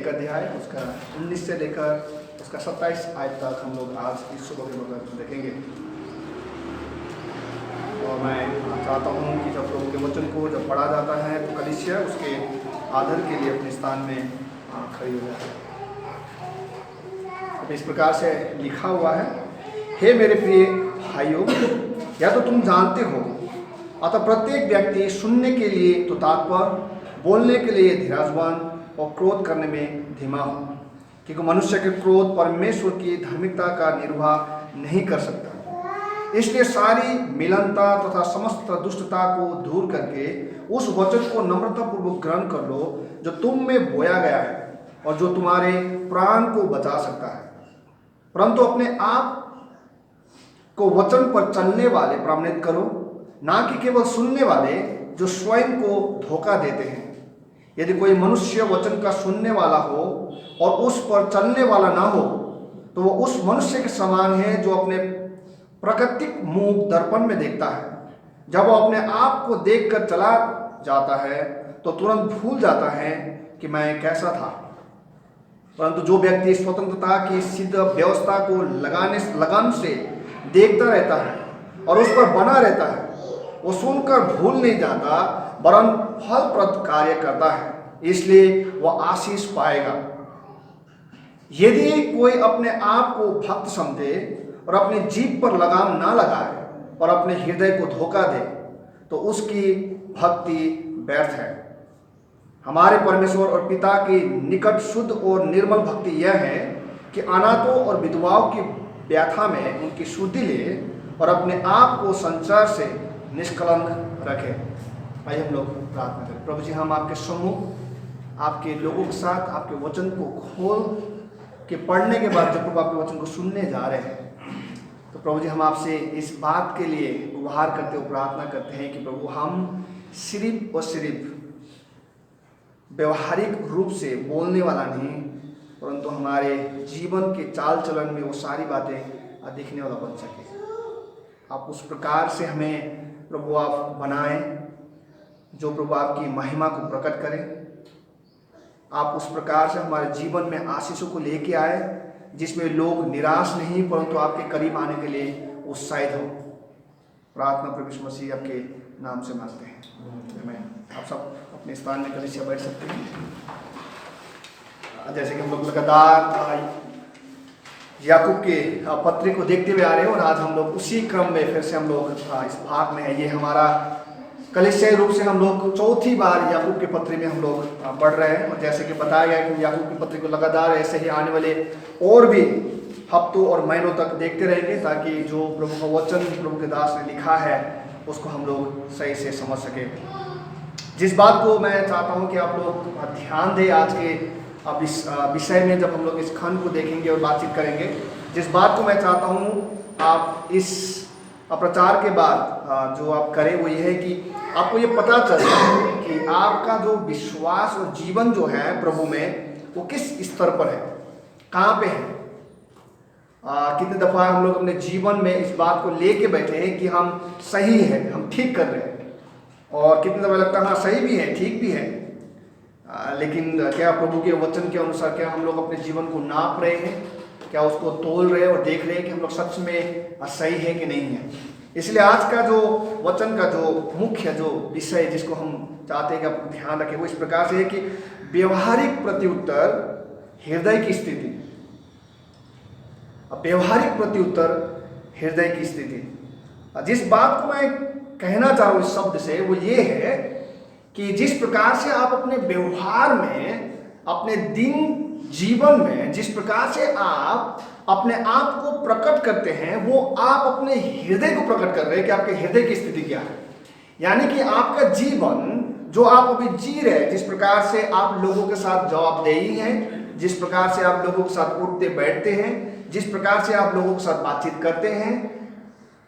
एक अध्याय उसका 19 से लेकर उसका 27 आयत तक हम लोग आज इस सुबह के वक्त देखेंगे। और मैं चाहता हूँ कि जब प्रभु के वचन को जब पढ़ा जाता है तो कलीसिया उसके आदर के लिए अपने स्थान में खड़ी हो जाती है। इस प्रकार से लिखा हुआ है, हे मेरे प्रिय भाइयों, या तो तुम जानते हो, अतः प्रत्येक व्यक्ति सुनने के लिए तो तत्पर, बोलने के लिए धीरजवान और क्रोध करने में धीमा हो, क्योंकि मनुष्य के क्रोध परमेश्वर की धार्मिकता का निर्वाह नहीं कर सकता। इसलिए सारी मिलनता तथा समस्त दुष्टता को दूर करके उस वचन को नम्रतापूर्वक ग्रहण कर लो जो तुम में बोया गया है और जो तुम्हारे प्राण को बचा सकता है। परंतु अपने आप को वचन पर चलने वाले प्रमाणित करो, ना कि केवल सुनने वाले जो स्वयं को धोखा देते हैं। यदि कोई मनुष्य वचन का सुनने वाला हो और उस पर चलने वाला ना हो, तो वह उस मनुष्य के समान है जो अपने प्राकृतिक मुंह दर्पण में देखता है। जब वह अपने आप को देखकर चला जाता है तो तुरंत भूल जाता है कि मैं कैसा था। परंतु जो व्यक्ति स्वतंत्रता की सिद्ध व्यवस्था को लगन से देखता रहता है और उस पर बना रहता है, वो सुनकर भूल नहीं जाता वरन फलप्रद कार्य करता है, इसलिए वह आशीष पाएगा। यदि कोई अपने आप को भक्त समझे और अपनी जीभ पर लगाम ना लगाए और अपने हृदय को धोखा दे, तो उसकी भक्ति व्यर्थ है। हमारे परमेश्वर और पिता की निकट शुद्ध और निर्मल भक्ति यह है कि अनाथों और विधवाओं की व्यथा में उनकी शुद्धि ले और अपने आप को संसार से निष्कलंक रखे। आइए हम लोग प्रार्थना करें। प्रभु जी, हम आपके सम्मुख आपके लोगों के साथ आपके वचन को खोल के पढ़ने के बाद जब प्रभु आपके वचन को सुनने जा रहे हैं, तो प्रभु जी हम आपसे इस बात के लिए गुहार करते हुए प्रार्थना करते हैं कि प्रभु हम सिर्फ और सिर्फ व्यवहारिक रूप से बोलने वाला नहीं, परंतु हमारे जीवन के चाल चलन में वो सारी बातें दिखने वाला बन सके। आप उस प्रकार से हमें प्रभु आप बनाएं जो प्रभु आपकी महिमा को प्रकट करें। आप उस प्रकार से हमारे जीवन में आशीषों को लेके आए जिसमें लोग निराश नहीं परंतु आपके करीब आने के लिए उत्साहित हो। प्रार्थना प्रभु यीशु मसीह आपके नाम से मांगते हैं, आमीन। आप सब अपने स्थान में कलीसिया बैठ सकते हैं। जैसे कि हम लोग लगातार याकूब के पत्री को देखते हुए आ रहे हैं और आज हम लोग उसी क्रम में फिर से हम लोग इस भाग में है। ये हमारा कलीसियाई रूप से हम लोग चौथी बार याकूब के पत्री में हम लोग पढ़ रहे हैं। और जैसे कि बताया गया कि याकूब की पत्री को लगातार ऐसे ही आने वाले और भी हफ्तों और महीनों तक देखते रहेंगे, ताकि जो प्रभु का वचन प्रभु के दास ने लिखा है उसको हम लोग सही से समझ सके। जिस बात को मैं चाहता हूँ कि आप लोग ध्यान दें आज के अब इस विषय में, जब हम लोग इस खंड को देखेंगे और बातचीत करेंगे, जिस बात को मैं चाहता हूँ आप इस प्रचार के बाद जो आप करें वो ये है कि आपको ये पता चले कि आपका जो विश्वास और जीवन जो है प्रभु में वो किस स्तर पर है, कहाँ पे है। कितने दफ़ा हम लोग अपने जीवन में इस बात को लेके बैठे हैं कि हम सही है, हम ठीक कर रहे हैं, और कितने दफ़ा लगता है हाँ सही भी है, ठीक भी है, लेकिन क्या प्रभु के वचन के अनुसार क्या हम लोग अपने जीवन को नाप रहे हैं, क्या उसको तोल रहे हैं और देख रहे हैं कि हम लोग सच में सही है कि नहीं है। इसलिए आज का जो वचन का जो मुख्य जो विषय जिसको हम चाहते हैं कि आप ध्यान रखें वो इस प्रकार से है कि व्यवहारिक प्रत्युत्तर हृदय की स्थिति। व्यवहारिक प्रत्युत्तर हृदय की स्थिति। जिस बात को मैं कहना चाह रहा हूँ इस शब्द से वो ये है कि जिस प्रकार से आप अपने व्यवहार में, अपने दिन जीवन में जिस प्रकार से आप अपने आप को प्रकट करते हैं, वो आप अपने हृदय को प्रकट कर रहे हैं कि आपके हृदय की स्थिति क्या है। यानी कि आपका जीवन जो आप अभी जी रहे हैं, जिस प्रकार से आप लोगों के साथ जवाबदेही हैं, जिस प्रकार से आप लोगों के साथ उठते बैठते हैं, जिस प्रकार से आप लोगों के साथ बातचीत करते हैं,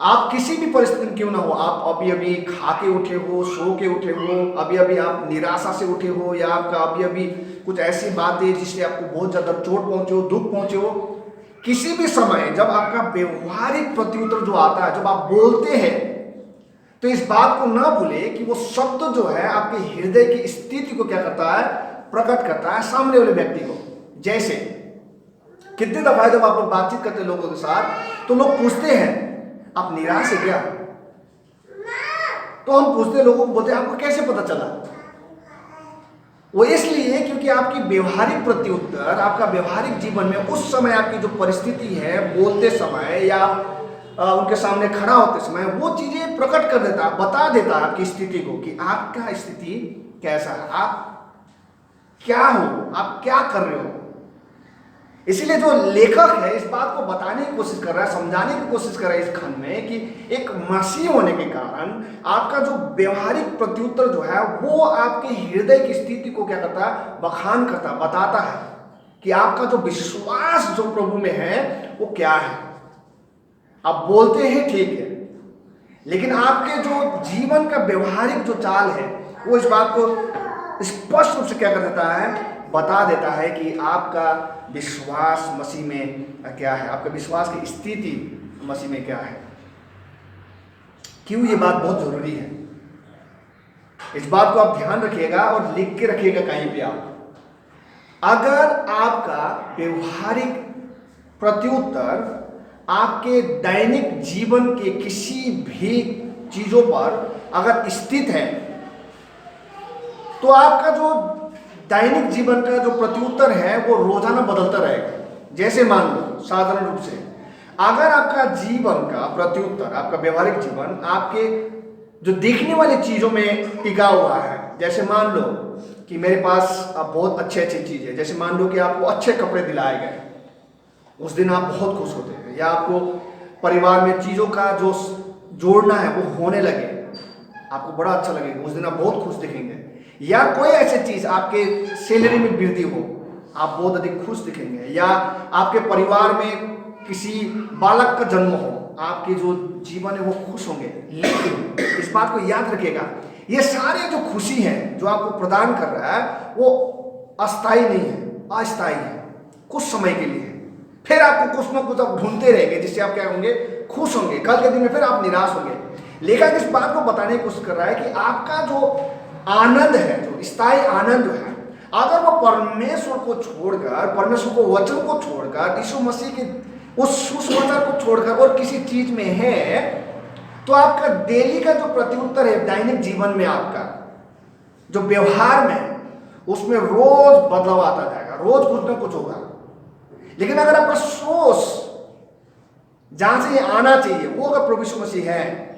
आप किसी भी परिस्थिति में क्यों ना हो, आप अभी अभी खा के उठे हो, सो के उठे हो, अभी अभी आप निराशा से उठे हो, या आपका अभी अभी कुछ ऐसी बात है जिससे आपको बहुत ज़्यादा चोट पहुंचे हो, दुख पहुंचे हो, किसी भी समय जब आपका व्यवहारिक प्रत्युत्तर जो आता है, जब आप बोलते हैं, तो इस बात को ना भूले कि वो शब्द जो है आपके हृदय की स्थिति को क्या करता है, प्रकट करता है सामने वाले व्यक्ति को। जैसे कितने दफा जब आप लोग बातचीत करते हैं लोगों के साथ तो लोग पूछते हैं आप निराश है क्या, तो हम पूछते लोगों को, बोलते हैं आपको कैसे पता चला। वो इसलिए क्योंकि आपकी व्यवहारिक प्रत्युत्तर, आपका व्यवहारिक जीवन में उस समय आपकी जो परिस्थिति है बोलते समय या उनके सामने खड़ा होते समय वो चीजें प्रकट कर देता है, बता देता है आपकी स्थिति को कि आपका स्थिति कैसा है, आप क्या हो, आप क्या कर रहे हो। इसीलिए जो लेखक है इस बात को बताने की कोशिश कर रहा है, समझाने की कोशिश कर रहा है इस खंड में कि एक मसीह होने के कारण आपका जो व्यवहारिक प्रत्युत्तर जो है वो आपके हृदय की स्थिति को क्या करता है, बखान करता है, बताता है कि आपका जो विश्वास जो प्रभु में है वो क्या है। आप बोलते हैं ठीक है, लेकिन आपके जो जीवन का व्यवहारिक जो चाल है वो इस बात को स्पष्ट रूप से क्या कर देता है, बता देता है कि आपका विश्वास मसीह में क्या है, आपका विश्वास की स्थिति मसीह में क्या है। क्यों ये बात बहुत जरूरी है, इस बात को आप ध्यान रखिएगा और लिख के रखिएगा कहीं पे आप। अगर आपका व्यवहारिक प्रत्युत्तर आपके दैनिक जीवन के किसी भी चीजों पर अगर स्थित है तो आपका जो दैनिक जीवन का जो प्रत्युत्तर है वो रोजाना बदलता रहेगा। जैसे मान लो साधारण रूप से अगर आपका जीवन का प्रत्युत्तर, आपका व्यवहारिक जीवन आपके जो देखने वाली चीजों में टिका हुआ है, जैसे मान लो कि मेरे पास अब बहुत अच्छी चीज है, जैसे मान लो कि आपको अच्छे कपड़े दिलाए गए, उस दिन आप बहुत खुश होते हैं, या आपको परिवार में चीजों का जो जोड़ना है वो होने लगे, आपको बड़ा अच्छा लगेगा, उस दिन आप बहुत खुश दिखेंगे। या कोई ऐसी चीज आपके सैलरी में वृद्धि हो, आप बहुत अधिक खुश दिखेंगे। या आपके परिवार में किसी बालक का जन्म हो, आपके जो जीवन है वो खुश होंगे। लेकिन इस बात को याद रखिएगा, ये सारे जो खुशी है जो आपको प्रदान कर रहा है वो अस्थाई नहीं है, अस्थाई है, कुछ समय के लिए। फिर आपको कुछ ना कुछ आप ढूंढते रहेंगे जिससे आप क्या होंगे, खुश होंगे। कल के दिन में फिर आप निराश होंगे। लेखक इस बात को बताने की कोशिश कर रहा है कि आपका जो आनंद है, जो स्थायी आनंद है, अगर वो परमेश्वर को छोड़कर, परमेश्वर को वचन को छोड़कर, यीशु मसीह के उस सुसमाचार को छोड़कर और किसी चीज में है, तो आपका डेली का जो प्रत्युत्तर है दैनिक जीवन में, आपका जो व्यवहार में, उसमें रोज बदलाव आता जाएगा, रोज कुछ ना कुछ होगा। लेकिन अगर आपका सोच जहां से ये आना चाहिए वो अगर प्रभु यीशु मसीह है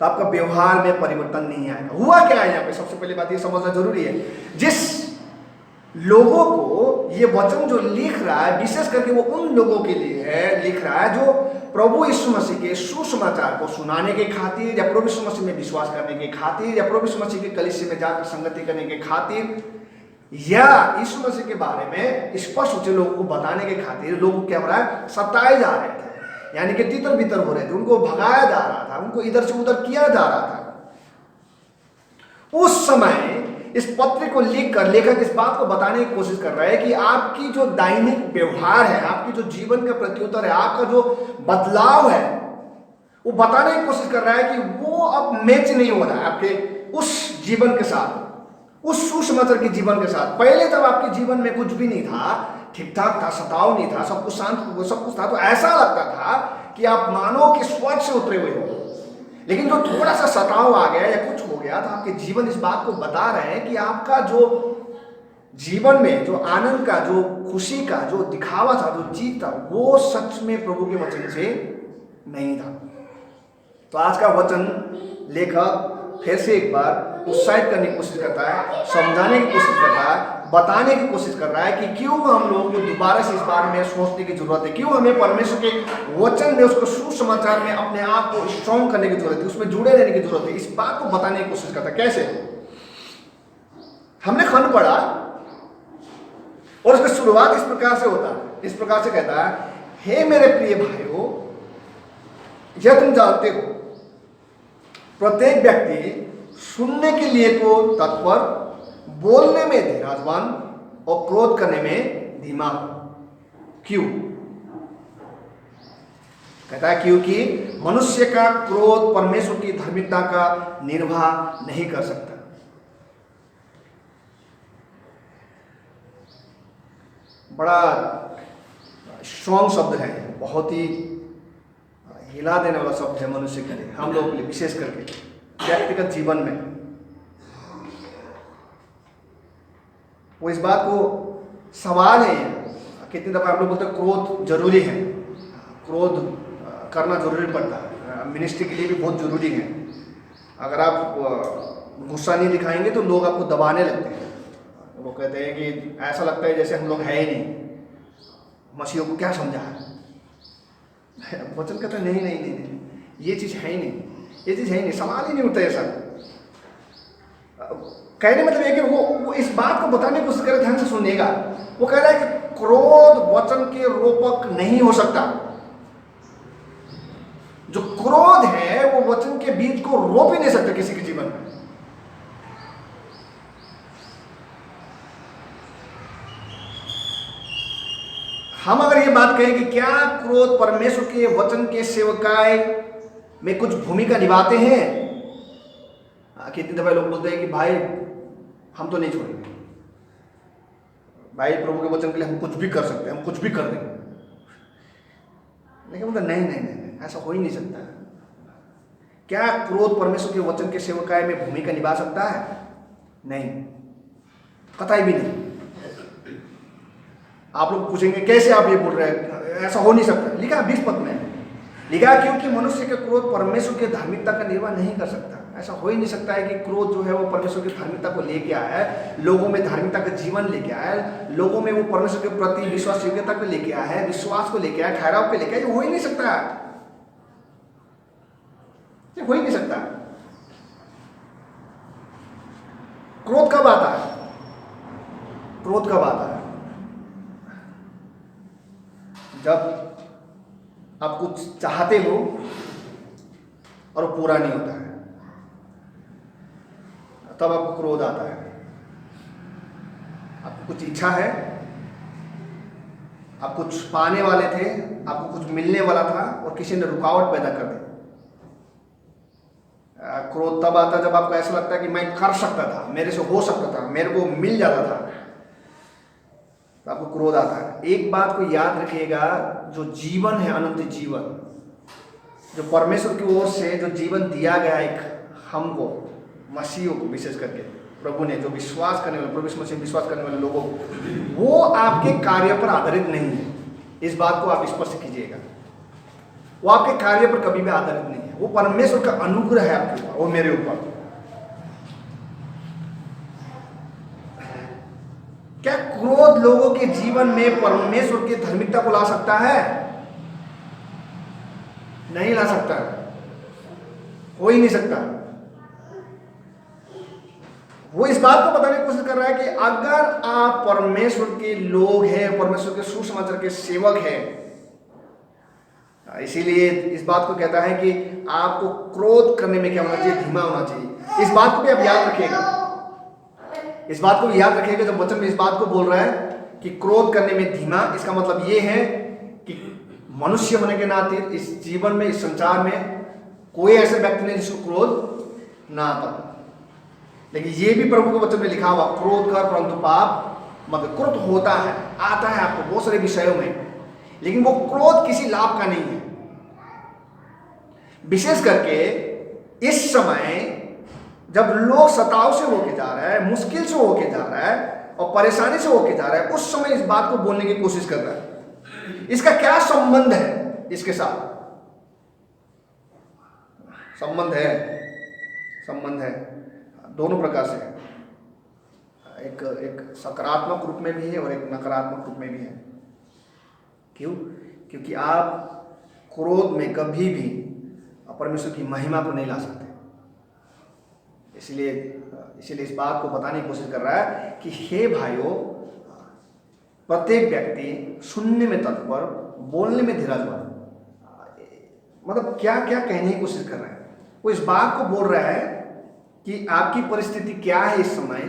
तो आपका व्यवहार में परिवर्तन नहीं आएगा। हुआ क्या है यहाँ पे, सबसे पहले बात ये समझना जरूरी है। जिस लोगों को ये वचन जो लिख रहा है, विशेष करके वो उन लोगों के लिए है लिख रहा है जो प्रभु यीशु मसीह के सुसमाचार को सुनाने के खातिर, या प्रभु यीशु मसीह में विश्वास करने के खातिर, या प्रभु यीशु मसीह के कलीसिया में जाकर संगति करने के खातिर, या यीशु मसीह के बारे में स्पष्ट रूप से लोगों को बताने के खातिर लोग क्या हो रहा है, सताए जा रहे थे, यानी कि तितर बितर हो रहे थे, उनको भगाया जा रहा था, उनको इधर से उधर किया जा रहा था। उस समय इस पत्र को लिखकर लेखक इस बात को बताने की कोशिश कर रहा है कि आपकी जो दैनिक व्यवहार है, आपकी जो जीवन का प्रत्युत्तर है, आपका जो बदलाव है, वो बताने की कोशिश कर रहा है कि वो अब मैच नहीं हो रहा है आपके उस जीवन के साथ, उस सुसमाचार के जीवन के साथ। पहले जब आपके जीवन में कुछ भी नहीं था, ठीक ठाक था, सताव नहीं था, सब कुछ शांत, सब कुछ था, तो ऐसा लगता था कि आप मानो कि स्वर्ग से उतरे हुए हो। लेकिन जो थोड़ा सा सताव आ गया या कुछ हो गया तो आपके जीवन इस बात को बता रहे हैं कि आपका जो जीवन में जो आनंद का, जो खुशी का जो दिखावा था, जो चीज था, वो सच में प्रभु के वचन से नहीं था। तो आज का वचन लेखक फिर से एक बार उत्साहित करने की कोशिश करता है, समझाने की कोशिश करता है, बताने की कोशिश कर रहा है कि क्यों हम लोगों को दोबारा से इस बारे में सोचने की जरूरत है, क्यों हमें परमेश्वर के वचन में, उसको सुसमाचार में अपने आप को स्ट्रॉन्ग करने की जरूरत है, उसमें जुड़े रहने की जरूरत है। इस बात को बताने की कोशिश करता है। कैसे? हमने खंड पढ़ा और उसकी शुरुआत इस प्रकार से होता है, इस प्रकार से कहता है, हे मेरे प्रिय भाइयों, यह तुम जानते हो प्रत्येक व्यक्ति सुनने के लिए तो तत्पर, बोलने में धीरजवान और क्रोध करने में धीमा। क्यों? कहता है क्योंकि मनुष्य का क्रोध परमेश्वर की धार्मिकता का निर्वाह नहीं कर सकता। बड़ा स्ट्रॉन्ग शब्द है, बहुत ही हिला देने वाला शब्द है मनुष्य के लिए, हम लोग के लिए, विशेष करके व्यक्तिगत जीवन में। वो इस बात को सवाल है, कितनी दफा हम लोग बोलते हैं क्रोध जरूरी है, क्रोध करना जरूरी पड़ता है, मिनिस्ट्री के लिए भी बहुत जरूरी है। अगर आप गुस्सा नहीं दिखाएंगे तो लोग आपको दबाने लगते हैं। वो कहते हैं कि ऐसा लगता है जैसे हम लोग है ही नहीं, मसीह को क्या समझा है। वचन कहता है नहीं नहीं नहीं नहीं, ये चीज़ है ही नहीं, ये चीज़ है ही नहीं, सवाल ही नहीं उठता ऐसा। कहने मतलब है कि वो इस बात को बताने की कोशिश करे, ध्यान से सुनिएगा। वो कह रहा है कि क्रोध वचन के रोपक नहीं हो सकता। जो क्रोध है वो वचन के बीज को रोप ही नहीं सकता किसी के जीवन में। हम अगर ये बात कहें कि क्या क्रोध परमेश्वर के वचन के सेवकाई में कुछ भूमिका निभाते हैं, कितनी दफा लोग बोलते हैं कि भाई हम तो नहीं छोड़ेंगे, भाई प्रभु के वचन के लिए हम कुछ भी कर सकते हैं, हम कुछ भी कर देंगे। लेकिन बोलते नहीं नहीं नहीं, ऐसा हो ही नहीं सकता। क्या क्रोध परमेश्वर के वचन के सेवकाई में भूमिका निभा सकता है? नहीं, कतई भी नहीं। आप लोग पूछेंगे कैसे आप ये बोल रहे हैं, ऐसा हो नहीं सकता। लिखा 20 पद में, लिखा क्योंकि मनुष्य का क्रोध परमेश्वर की धार्मिकता का निर्वाह नहीं कर सकता। ऐसा हो ही नहीं सकता है कि क्रोध जो है वो परमेश्वर की धार्मिकता को लेके आया है, लोगों में धार्मिकता का जीवन लेके आया है, लोगों में वो परमेश्वर के प्रति विश्वास योग्यता को लेके आया है, विश्वास को लेके आया, ठहराव को लेके आया। ये हो ही नहीं सकता, ये हो ही नहीं सकता। क्रोध कब आता है? क्रोध कब आता है? जब आप कुछ चाहते हो और वो पूरा नहीं होता है, तब आपको क्रोध आता है। आपको कुछ इच्छा है, आप कुछ पाने वाले थे, आपको कुछ मिलने वाला था और किसी ने रुकावट पैदा कर दी। क्रोध तब आता है जब आपको ऐसा लगता है कि मैं कर सकता था, मेरे से हो सकता था, मेरे को मिल जाता था, तो आपको क्रोध आता है। एक बात को याद रखिएगा, जो जीवन है, अनंत जीवन, जो परमेश्वर की ओर से जो जीवन दिया गया एक हमको, मसीहों को, विशेष करके प्रभु ने, जो विश्वास करने वाले, प्रभु मसीह विश्वास करने वाले लोगों को, वो आपके कार्य पर आधारित नहीं है। इस बात को आप स्पष्ट कीजिएगा। वो आपके कार्य पर कभी भी आधारित नहीं है, वो परमेश्वर का अनुग्रह है आपके ऊपर, वो मेरे ऊपर। क्या क्रोध लोगों के जीवन में परमेश्वर की धार्मिकता को ला सकता है? नहीं ला सकता, हो ही नहीं सकता। वो इस बात को बताने की कोशिश कर रहा है कि अगर आप परमेश्वर के लोग हैं, परमेश्वर के सुसमाचार के सेवक हैं, इसीलिए इस बात को कहता है कि आपको क्रोध करने में क्या होना चाहिए? धीमा होना चाहिए। इस बात को भी आप याद रखिएगा, इस बात को भी याद रखिएगा। जब वचन में इस बात को बोल रहा है कि क्रोध करने में धीमा, इसका मतलब ये है कि मनुष्य होने के नाते इस जीवन में, इस संसार में कोई ऐसे व्यक्ति नहीं जिसको क्रोध ना आता। लेकिन ये भी प्रभु के वचन में लिखा हुआ, क्रोध कर परंतु पाप मत। क्रोध होता है, आता है आपको बहुत सारे विषयों में, लेकिन वो क्रोध किसी लाभ का नहीं है। विशेष करके इस समय जब लोग सताव से होके जा रहा है, मुश्किल से होके जा रहा है और परेशानी से होके जा रहा है, उस समय इस बात को बोलने की कोशिश कर रहा है। इसका क्या संबंध है इसके साथ? संबंध है, संबंध है दोनों प्रकार से। एक सकारात्मक रूप में भी है और एक नकारात्मक रूप में भी है। क्यों? क्योंकि आप क्रोध में कभी भी परमेश्वर की महिमा को नहीं ला सकते। इसलिए इस बात को बताने की कोशिश कर रहा है कि हे भाइयों, प्रत्येक व्यक्ति सुनने में तत्पर, बोलने में धीरजवान। मतलब क्या क्या कहने की कोशिश कर रहा है? वो इस बात को बोल रहा है कि आपकी परिस्थिति क्या है इस समय,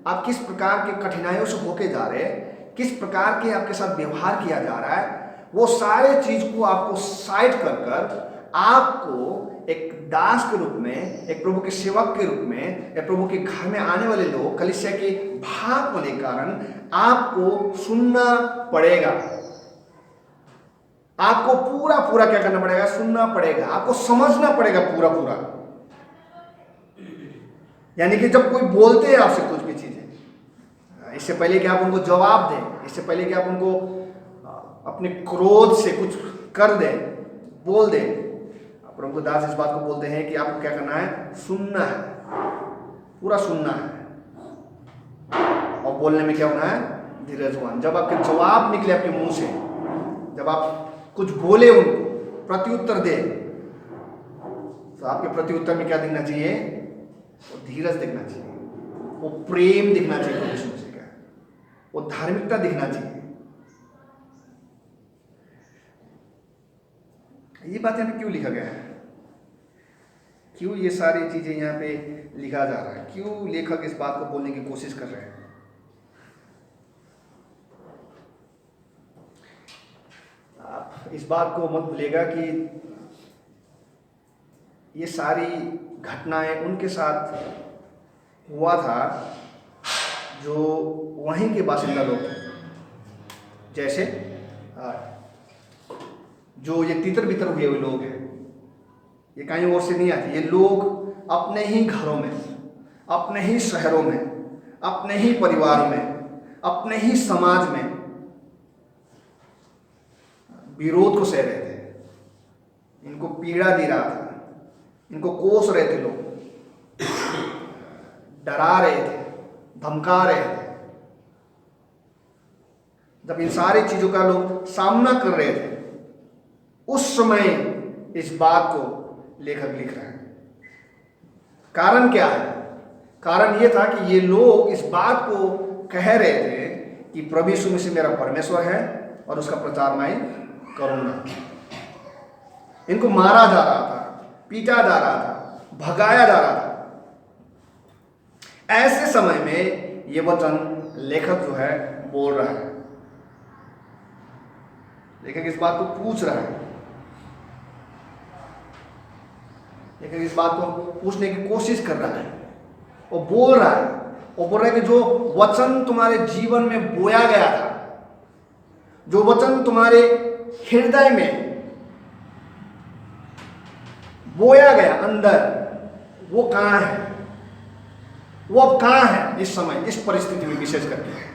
आप किस प्रकार के कठिनाइयों से होके जा रहे हैं, किस प्रकार के आपके साथ व्यवहार किया जा रहा है, वो सारे चीज को आपको साइड कर आपको एक दास के रूप में, एक प्रभु के सेवक के रूप में, एक प्रभु के घर में आने वाले लोग कलीसिया के भाग होने के कारण आपको सुनना पड़ेगा। आपको पूरा पूरा क्या करना पड़ेगा? सुनना पड़ेगा। आपको समझना पड़ेगा पूरा पूरा। यानी कि जब कोई बोलते हैं आपसे कुछ भी चीजें, इससे पहले कि आप उनको जवाब दें, इससे पहले कि आप उनको अपने क्रोध से कुछ कर दें, बोल दें, प्रभु दास इस बात को बोलते हैं कि आपको क्या करना है? सुनना है, पूरा सुनना है। और बोलने में क्या होना है? धीरजवान। जब आपके जवाब निकले आपके मुंह से, जब आप कुछ बोले, उनको प्रत्युत्तर दे, तो आपके प्रत्युत्तर में क्या दिखना चाहिए? वो धीरज दिखना चाहिए, वो प्रेम दिखना चाहिए, प्रभु मसीह का वो धार्मिकता दिखना चाहिए। ये बात यहाँ पे क्यों लिखा गया है? क्यों ये सारी चीजें यहाँ पे लिखा जा रहा है? क्यों लेखक इस बात को बोलने की कोशिश कर रहे हैं? आप इस बात को मत भूलिएगा कि ये सारी घटनाएं उनके साथ हुआ था जो वहीं के बासिंदा लोग थे। जैसे जो ये तितर बितर हुए हुए लोग हैं, ये कहीं और से नहीं आते। ये लोग अपने ही घरों में, अपने ही शहरों में, अपने ही परिवार में, अपने ही समाज में विरोध को सह रहे थे। इनको पीड़ा दे रहा था, इनको कोस रहे थे लोग, डरा रहे थे, धमका रहे थे। जब इन सारी चीजों का लोग सामना कर रहे थे, उस समय इस बात को लेखक लिख रहे हैं। कारण क्या है? कारण यह था कि ये लोग इस बात को कह रहे थे कि प्रभु यीशु मसीह मेरा परमेश्वर है और उसका प्रचार मैं करूंगा। इनको मारा जा रहा था, पीटा जा रहा था, भगाया जा रहा था। ऐसे समय में ये वचन लेखक जो है बोल रहा है। लेखक इस बात को पूछ रहा है, लेकिन इस बात को पूछने की कोशिश कर रहा है। वो बोल रहा है, वो बोल रहा है कि जो वचन तुम्हारे जीवन में बोया गया था, जो वचन तुम्हारे हृदय में बोया गया अंदर, वो कहां है? वो अब कहां है इस समय, इस परिस्थिति में? विशेष करके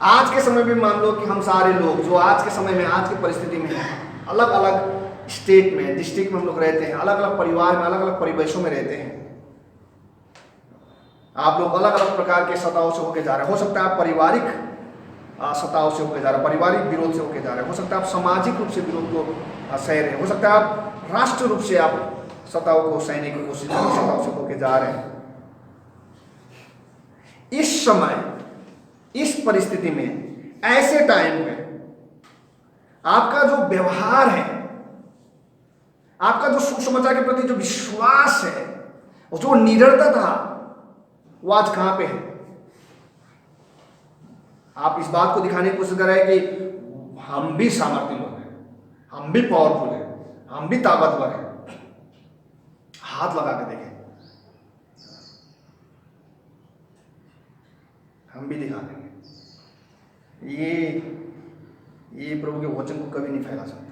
आज के समय में मान लो कि हम सारे लोग जो आज के समय में, आज की परिस्थिति में हैं, अलग अलग स्टेट में, डिस्ट्रिक्ट में हम लोग रहते हैं, अलग अलग परिवार में, अलग अलग परिवेशों में रहते हैं। आप लोग अलग अलग प्रकार के सताओं से होके जा रहे हैं। हो सकता है आप पारिवारिक सताओं से होके जा रहे हैं, पारिवारिक विरोध से होके जा रहे हैं। हो सकता है आप सामाजिक रूप से विरोध को सह रहे हैं। हो सकता है आप राष्ट्र रूप से आप सताओं को सहने की कोशिश, सताओं से होके जा रहे हैं। इस समय, इस परिस्थिति में, ऐसे टाइम में आपका जो व्यवहार है, आपका जो सुसमाचार के प्रति जो विश्वास है, जो निडरता था, वो आज कहां पे है? आप इस बात को दिखाने की कोशिश कर रहे हैं कि हम भी सामर्थ्य लोग हैं, हम भी पावरफुल हैं, हम भी ताकतवर हैं। हाथ लगा के देखें, हम भी दिखा देंगे। ये प्रभु के वचन को कभी नहीं फैला सकता।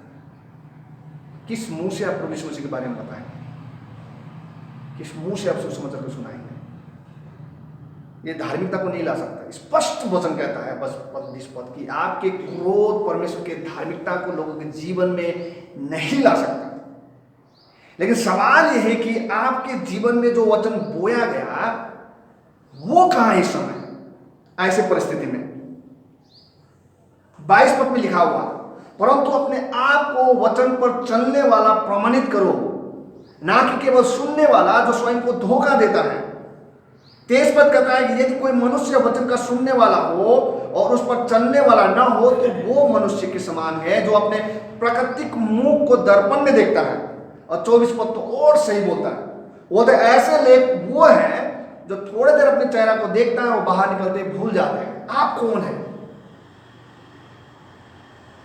किस मुंह से आप प्रभु यीशु मसीह के बारे में बताएंगे? किस मुंह से आप सुसमाचार को सुनाएंगे? ये धार्मिकता को नहीं ला सकता। स्पष्ट वचन कहता है, बस 20 पद की, आपके क्रोध परमेश्वर के धार्मिकता को लोगों के जीवन में नहीं ला सकता। लेकिन सवाल यह है कि आपके जीवन में जो वचन बोया गया, वो कहां है इस समय, ऐसे परिस्थिति में? 22 पद में लिखा हुआ, परंतु अपने आप को वचन पर चलने वाला प्रमाणित करो, ना कि केवल सुनने वाला जो स्वयं को धोखा देता है। 23 पद कहता है कि यदि कोई मनुष्य वचन का सुनने वाला हो और उस पर चलने वाला ना हो, तो वो मनुष्य के समान है जो अपने प्राकृतिक मुंह को दर्पण में देखता है। और 24 पद तो और सही बोलता है, वो तो ऐसे लोग वो है जो थोड़े देर अपने चेहरा को देखता है और बाहर निकलते भूल जाते हैं। आप कौन है?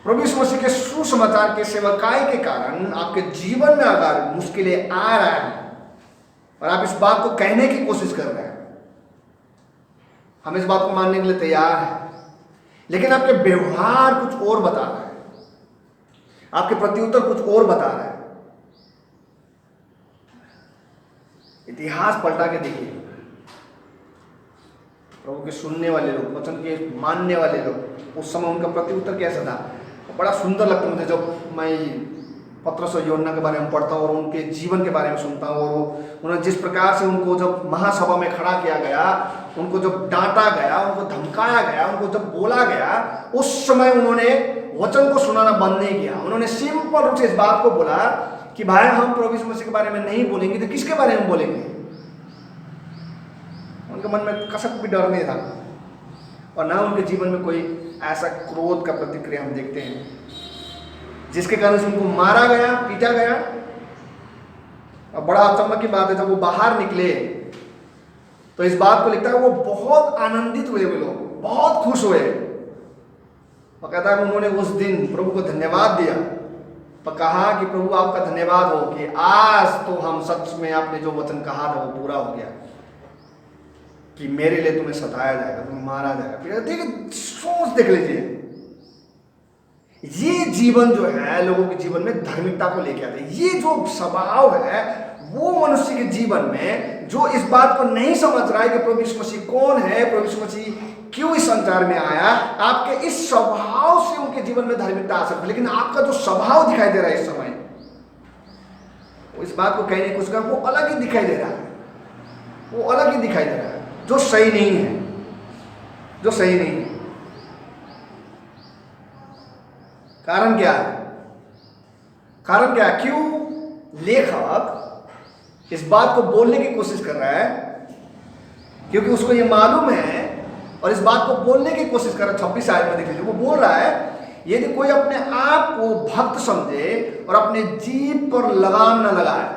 प्रभु यीशु मसीह के सुसमाचार के सेवकाई के कारण आपके जीवन में अगर मुश्किलें आ रहा है और आप इस बात को कहने की कोशिश कर रहे हैं, हम इस बात को मानने के लिए तैयार हैं, लेकिन आपके व्यवहार कुछ और बता रहा है, आपके प्रत्युत्तर कुछ और बता रहा है। इतिहास पलटा के देखिए, प्रभु के सुनने वाले लोग, वचन के मानने वाले लोग, उस समय उनका प्रत्युत्तर कैसा था। बड़ा सुंदर लगता है मुझे जब मैं पत्रस और यूहन्ना के बारे में पढ़ता हूँ और उनके जीवन के बारे में सुनता हूँ, और उन्होंने जिस प्रकार से उनको जब महासभा में खड़ा किया गया, उनको जब डांटा गया, उनको धमकाया गया, उनको जब बोला गया, उस समय उन्होंने वचन को सुनाना बंद नहीं किया। उन्होंने सिंपल रूप से इस बात को बोला कि भाई हम प्रभु यीशु मसीह के बारे में नहीं बोलेंगे तो किसके बारे में बोलेंगे। उनके मन में कसक भी डर नहीं था, और ना उनके जीवन में कोई ऐसा क्रोध का प्रतिक्रिया हम देखते हैं जिसके कारण से उनको मारा गया, पीटा गया। और बड़ा अचंभा की बात है, जब वो बाहर निकले तो इस बात को लिखता है वो बहुत आनंदित हुए, वे लोग बहुत खुश हुए, और कहता है उन्होंने उस दिन प्रभु को धन्यवाद दिया, पर कहा कि प्रभु आपका धन्यवाद हो कि आज तो हम सच में आपने जो वचन कहा था वो पूरा हो गया, कि मेरे लिए तुम्हें सताया जाएगा, तुम्हें मारा जाएगा। देखिए, सोच देख लीजिए, ये जीवन जो है लोगों के जीवन में धार्मिकता को लेके आता है। ये जो स्वभाव है वो मनुष्य के जीवन में, जो इस बात को नहीं समझ रहा है कि प्रभु यीशु मसीह कौन है, प्रभु यीशु मसीह क्यों इस संसार में आया, आपके इस स्वभाव से उनके जीवन में धार्मिकता आ सकती है। लेकिन आपका जो स्वभाव दिखाई दे रहा है इस समय, वो इस बात को कहने की कोशिश कर, वो अलग ही दिखाई दे रहा है, वो अलग ही दिखाई दे रहा है, जो सही नहीं है, जो सही नहीं है। कारण क्या है? कारण क्या है? क्यों लेखक इस बात को बोलने की कोशिश कर रहा है? क्योंकि उसको ये मालूम है और इस बात को बोलने की कोशिश कर रहा है। 26 आयत में देख लीजिए, वो बोल रहा है यदि कोई अपने आप को भक्त समझे और अपने जीभ पर लगाम न लगाए।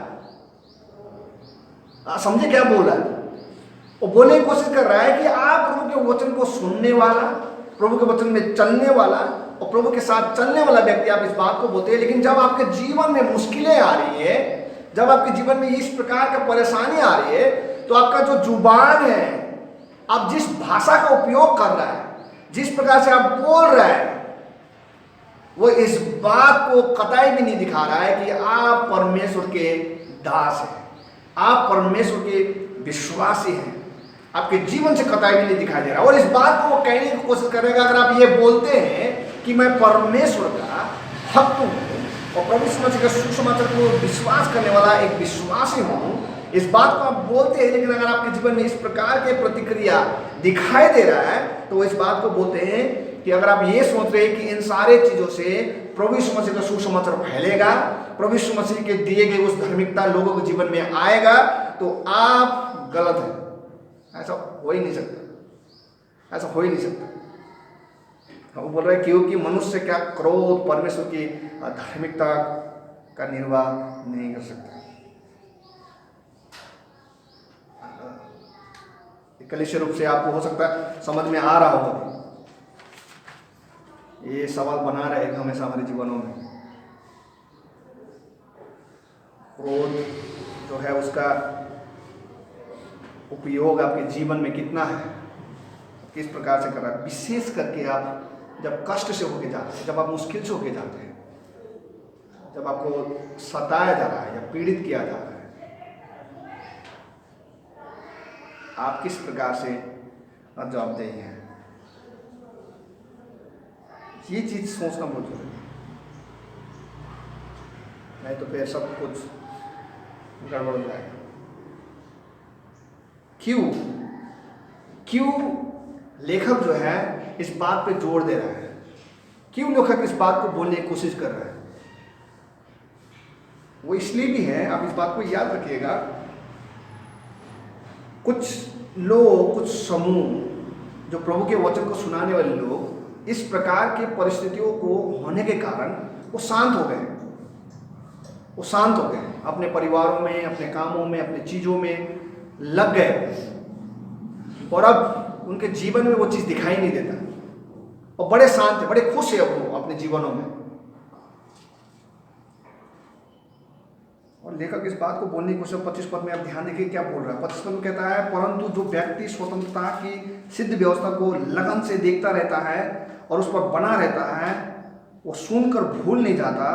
समझे क्या बोल रहा है? वो बोलने की कोशिश कर रहा है कि आप प्रभु के वचन को सुनने वाला, प्रभु के वचन में चलने वाला और प्रभु के साथ चलने वाला व्यक्ति, आप इस बात को बोलते हैं, लेकिन जब आपके जीवन में मुश्किलें आ रही है, जब आपके जीवन में इस प्रकार का परेशानी आ रही है, तो आपका जो जुबान है, आप जिस भाषा का उपयोग कर रहा है, जिस प्रकार से आप बोल रहे हैं, वो इस बात को कतई भी नहीं दिखा रहा है कि आप परमेश्वर के दास हैं, आप परमेश्वर के विश्वासी हैं। आपके जीवन से कतई भी नहीं दिखाई दे रहा। और इस बात को वो कहने की कोशिश करेगा, अगर आप ये बोलते हैं कि मैं परमेश्वर का भक्त हूँ और प्रभु यीशु मसीह के सुसमाचार को विश्वास करने वाला एक विश्वासी हूँ, इस बात को आप बोलते हैं, लेकिन अगर आपके जीवन में इस प्रकार के प्रतिक्रिया दिखाई दे रहा है, तो वो इस बात को बोलते हैं कि अगर आप ये सोच रहे हैं कि इन सारे चीज़ों से प्रभु यीशु मसीह का सुसमाचार फैलेगा, प्रभु यीशु मसीह के दिए गए उस धार्मिकता लोगों के जीवन में आएगा, तो आप गलत हैं। ऐसा हो ही नहीं सकता, ऐसा हो ही नहीं सकता। वो बोल रहे हैं क्योंकि मनुष्य क्या क्रोध परमेश्वर की धार्मिकता का निर्वाह नहीं कर सकता। कलिसिया रूप से आपको हो सकता है समझ में आ रहा होगा, ये सवाल बना रहेगा हमेशा हमारे जीवनों में। क्रोध जो है उसका उपयोग आपके जीवन में कितना है, किस प्रकार से कर रहा है। विशेष करके आप जब कष्ट से होके जाते हैं, जब आप मुश्किल से होके जाते हैं, जब आपको सताया जा रहा है या पीड़ित किया जा रहा है, आप किस प्रकार से जवाबदेही हैं, ये चीज सोचना बहुत जरूरी है। नहीं तो फिर सब कुछ गड़बड़ हो जाएगा। क्यों लेखक जो है इस बात पे जोर दे रहा है? क्यों लेखक इस बात को बोलने की कोशिश कर रहा है? वो इसलिए भी है, आप इस बात को याद रखिएगा, कुछ लोग, कुछ समूह जो प्रभु के वचन को सुनाने वाले लोग, इस प्रकार के परिस्थितियों को होने के कारण वो शांत हो गए, वो शांत हो गए, अपने परिवारों में, अपने कामों में, अपने चीज़ों में लग गए, और अब उनके जीवन में वो चीज़ दिखाई नहीं देता। और बड़े शांत है, बड़े खुश है वो अपने जीवनों में। और लेखक इस बात को बोलने की कोशिश 25 पद में आप ध्यान देखिए क्या बोल रहा है। 25 पद में कहता है, परंतु जो व्यक्ति स्वतंत्रता की सिद्ध व्यवस्था को लगन से देखता रहता है और उस पर बना रहता है, वो सुनकर भूल नहीं जाता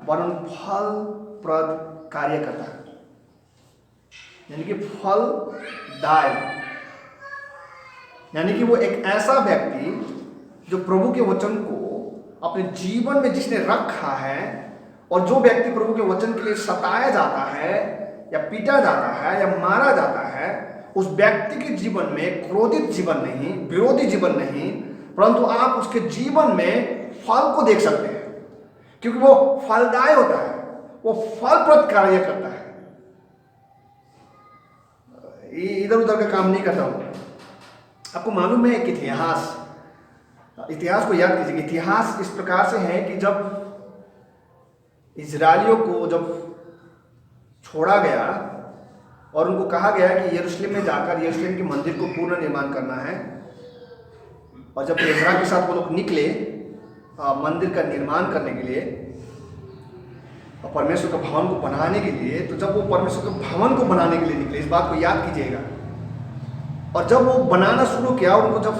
वरन फलप्रद कार्य करता है। यानी कि फलदाय, यानी कि वो एक ऐसा व्यक्ति जो प्रभु के वचन को अपने जीवन में जिसने रखा है, और जो व्यक्ति प्रभु के वचन के लिए सताया जाता है या पीटा जाता है या मारा जाता है, उस व्यक्ति के जीवन में क्रोधित जीवन नहीं, विरोधी जीवन नहीं, परंतु आप उसके जीवन में फल को देख सकते हैं, क्योंकि वो फलदायी होता है, वो फलप्रद कार्य करता है, इधर उधर का काम नहीं करता हूं। आपको मालूम है कि इतिहास को याद कीजिए। इतिहास इस प्रकार से है कि जब इजरायलियों को जब छोड़ा गया और उनको कहा गया कि यरूशलेम में जाकर यरूशलेम के मंदिर को पुनः निर्माण करना है, और जब एजरा के साथ वो लोग निकले मंदिर का निर्माण करने के लिए और परमेश्वर के भवन को बनाने के लिए, तो जब वो परमेश्वर के भवन को बनाने के लिए निकले, इस बात को याद कीजिएगा, और जब वो बनाना शुरू किया, उनको जब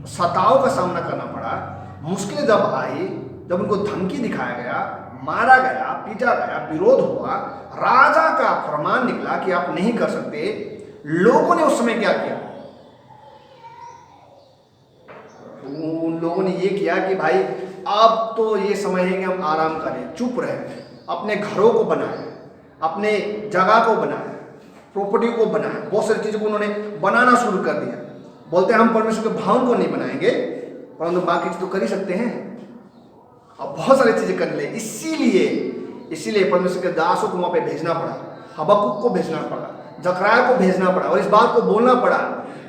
सताव का सामना करना पड़ा, मुश्किलें जब आई, जब उनको धमकी दिखाया गया, मारा गया, पीटा गया, विरोध हुआ, राजा का फरमान निकला कि आप नहीं कर सकते, लोगों ने उस समय क्या किया? उन लोगों ने ये किया कि भाई अब तो ये समय है कि हम आराम करें, चुप रहें, अपने घरों को बनाएं, अपने जगह को बनाएं, प्रॉपर्टी को बनाएं, बहुत सारी चीज़ों को उन्होंने बनाना शुरू कर दिया। बोलते हैं हम परमेश्वर के भवन को नहीं बनाएंगे, परंतु बाकी चीज तो कर ही सकते हैं, अब बहुत सारी चीजें करने लगे। इसीलिए परमेश्वर के दासों को वहां पे भेजना पड़ा, हबक्कुक को भेजना पड़ा, जकरयाह को भेजना पड़ा, और इस बात को बोलना पड़ा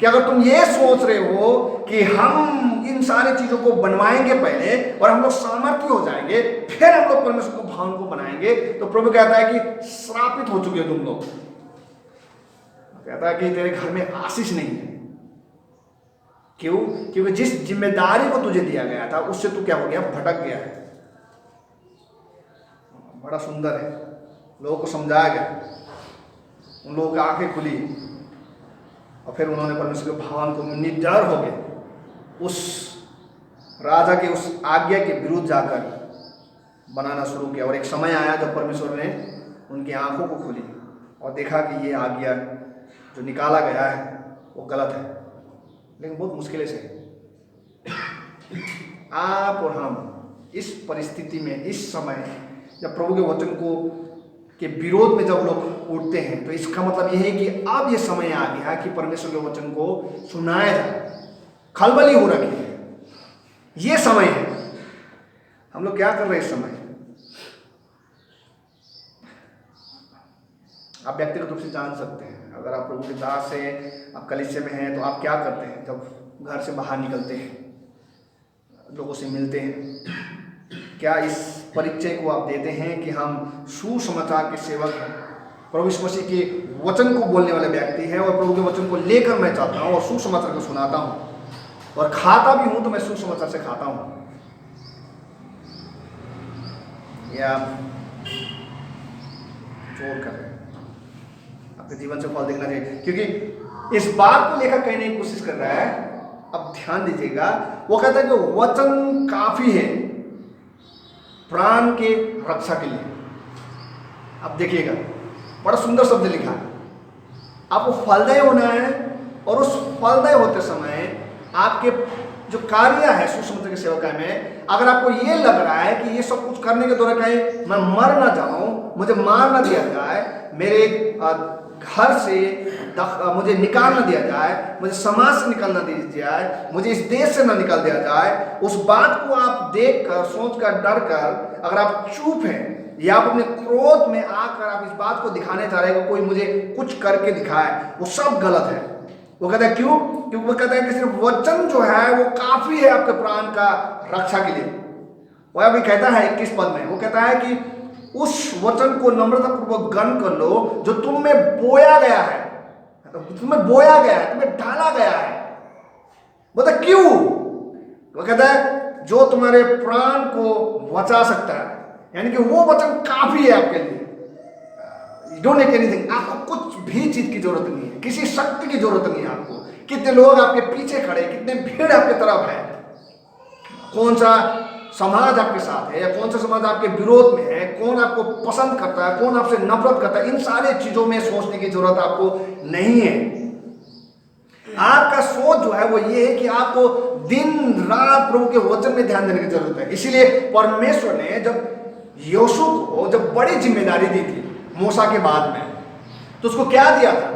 कि अगर तुम ये सोच रहे हो कि हम इन सारी चीजों को बनवाएंगे पहले और हम लोग सामर्थ्य हो जाएंगे फिर हम लोग परमेश्वर को भवन को बनाएंगे, तो प्रभु कहता है कि श्रापित हो चुके हो तुम लोग। कहता है कि तेरे घर में आशीष नहीं है। क्यों? क्योंकि जिस जिम्मेदारी को तुझे दिया गया था उससे तू क्या हो गया? भटक गया है। बड़ा सुंदर है, लोगों को समझाया गया, उन लोगों की आंखें खुली और फिर उन्होंने परमेश्वर के भवन को निडर हो गए उस राजा के उस आज्ञा के विरुद्ध जाकर बनाना शुरू किया। और एक समय आया जब परमेश्वर ने उनकी आंखों को खोली और देखा कि ये आज्ञा जो निकाला गया है वो गलत है, लेकिन बहुत मुश्किल से आप और हम इस परिस्थिति में, इस समय जब प्रभु के वचन को के विरोध में जब लोग उठते हैं, तो इसका मतलब यह है कि अब ये समय आ गया कि परमेश्वर के वचन को सुनाया जाए। खलबली हो रखी है, ये समय है। हम लोग क्या कर रहे हैं इस समय? आप व्यक्तिगत रूप से जान सकते हैं, अगर आप प्रभु के दास से आप कलीसिया में हैं तो आप क्या करते हैं जब घर से बाहर निकलते हैं, लोगों से मिलते हैं? क्या इस परिचय को आप देते हैं कि हम सुसमाचार के सेवक हैं, प्रभु यीशु मसीह के वचन को बोलने वाले व्यक्ति हैं और प्रभु के वचन को लेकर मैं चाहता हूँ और सुसमाचार को सुनाता हूँ और खाता भी हूँ तो मैं सुसमाचार से खाता हूँ? या जोर कर रहे हैं? आपके जीवन से फल देखना चाहिए, क्योंकि इस बात को लेकर कहने की कोशिश कर रहा है। अब ध्यान दीजिएगा, वो कहता है कि वचन काफी है प्राण के रक्षा के लिए। अब देखिएगा, बड़ा सुंदर शब्द लिखा है, आपको फलदायी होना है और उस फलदायी होते समय आपके जो कार्य है सुसमाचार के सेवकाई में, अगर आपको ये लग रहा है कि ये सब कुछ करने के दौरान कहीं मैं मर ना जाऊं, मुझे मार ना दिया जाए, मेरे घर से मुझे निकाल ना दिया जाए, मुझे समाज से निकाल ना दिया जाए, मुझे इस देश से ना निकाल दिया जाए, उस बात को आप देख कर, सोच कर, डर कर अगर आप चुप हैं या आप अपने क्रोध में आकर आप इस बात को दिखाने चाह रहे हैं कि कोई मुझे कुछ करके दिखाए, वो सब गलत है। वो कहता है क्यों? क्योंकि वो कहता है कि सिर्फ वचन जो है वो काफी है आपके प्राण का रक्षा के लिए। वो अभी कहता है 21 पद में, वो कहता है कि उस वचन को नम्रतापूर्वक ग्रहण कर लो जो तुम में बोया गया है, तुम्हें बोया गया है, तुम्हें डाला गया है। बता क्यों? वो कहता है जो तुम्हारे प्राण को बचा सकता है, यानी कि वो वचन काफी है आपके लिए। यू डोंट नीड एनीथिंग, आपको कुछ भी चीज की जरूरत नहीं है, किसी शक्ति की जरूरत नहीं है आपको। कितने लोग आपके पीछे खड़े, कितने भीड़ आपके तरफ है, कौन सा समाज आपके साथ है या कौन सा समाज आपके विरोध में है, कौन आपको पसंद करता है, कौन आपसे नफरत करता है, इन सारे चीजों में सोचने की जरूरत आपको नहीं है। आपका सोच जो है वो ये है कि आपको दिन रात प्रभु के वचन में ध्यान देने की जरूरत है। इसीलिए परमेश्वर ने जब यहोशू को जब बड़ी जिम्मेदारी दी थी मूसा के बाद में, तो उसको क्या दिया था?